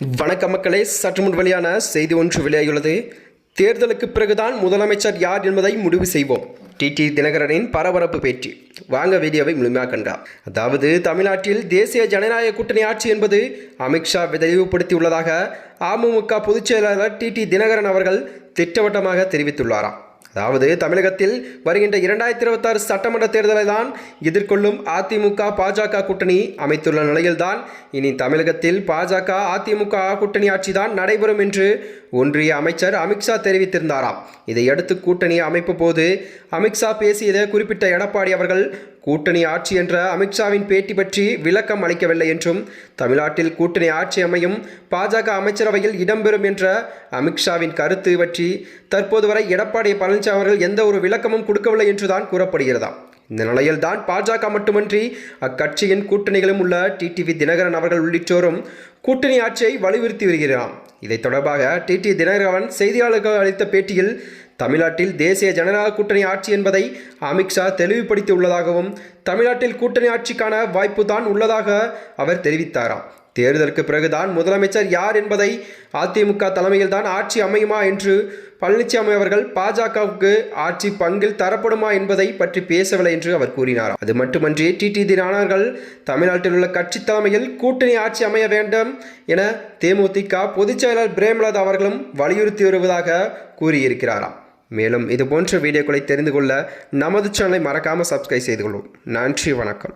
வணக்க மக்களே, சற்று முன் வெளியான செய்தி ஒன்று வெளியாகியுள்ளது. தேர்தலுக்கு பிறகுதான் முதலமைச்சர் யார் என்பதை முடிவு செய்வோம். டிடி தினகரனின் பரபரப்பு பேச்சு. வாங்க வீடியோவை முழுமையாக கண்டார். அதாவது தமிழ்நாட்டில் தேசிய ஜனநாயக கூட்டணி ஆட்சி என்பது அமித்ஷா தெளிவுபடுத்தியுள்ளதாக அமமுக பொதுச் செயலாளர் டிடி தினகரன் அவர்கள் திட்டவட்டமாக தெரிவித்துள்ளாராம். அதாவது தமிழகத்தில் வருகின்ற 2026 சட்டமன்ற தேர்தலை தான் எதிர்கொள்ளும் அதிமுக பாஜக கூட்டணி அமைத்துள்ள நிலையில்தான் இனி தமிழகத்தில் பாஜக அதிமுக கூட்டணி ஆட்சிதான் நடைபெறும் என்று ஒன்றிய அமைச்சர் அமித்ஷா தெரிவித்திருந்தாராம். இதையடுத்து கூட்டணி அமைப்பு போது அமித்ஷா பேசியதை குறிப்பிட்ட எடப்பாடி அவர்கள் கூட்டணி ஆட்சி என்ற அமித்ஷாவின் பேட்டி பற்றி விளக்கம் அளிக்கவில்லை என்றும், தமிழ்நாட்டில் கூட்டணி ஆட்சி அமையும், பாஜக அமைச்சரவையில் இடம்பெறும் என்ற அமித்ஷாவின் கருத்து பற்றி தற்போது வரை எடப்பாடி பழனிசாமி அவர்கள் எந்த ஒரு விளக்கமும் கொடுக்கவில்லை என்றுதான் கூறப்படுகிறதாம். இந்த நிலையில்தான் பாஜக மட்டுமன்றி அக்கட்சியின் கூட்டணிகளும் உள்ள டிடிவி தினகரன் அவர்கள் உள்ளிட்டோரும் கூட்டணி ஆட்சியை வலியுறுத்தி வருகிறாராம். இதை தொடர்பாக டிடி தினகரன் செய்தியாளர்கள் அளித்த பேட்டியில் தமிழ்நாட்டில் தேசிய ஜனநாயக கூட்டணி ஆட்சி என்பதை அமித்ஷா தெளிவுபடுத்தியுள்ளதாகவும், தமிழ்நாட்டில் கூட்டணி ஆட்சிக்கான வாய்ப்பு தான் உள்ளதாக அவர் தெரிவித்தாராம். தேர்தலுக்கு பிறகுதான் முதலமைச்சர் யார் என்பதை அதிமுக தலைமையில் தான் ஆட்சி அமையுமா என்று பழனிசாமி அவர்கள் பாஜகவுக்கு ஆட்சி பங்கில் தரப்படுமா என்பதை பற்றி பேசவில்லை என்று அவர் கூறினார். அது மட்டுமன்றி டிடி தினகரன் தமிழ்நாட்டில் உள்ள கட்சி தலைமையில் கூட்டணி ஆட்சி அமைய வேண்டும் என தேமுதிக பொதுச் செயலாளர் பிரேமலதா அவர்களும் வலியுறுத்தி வருவதாக கூறியிருக்கிறாராம். மேலும் இது போன்ற வீடியோக்களை தெரிந்து கொள்ள நமது சேனலை மறக்காமல் சப்ஸ்கிரைப் செய்து கொள்வோம். நன்றி, வணக்கம்.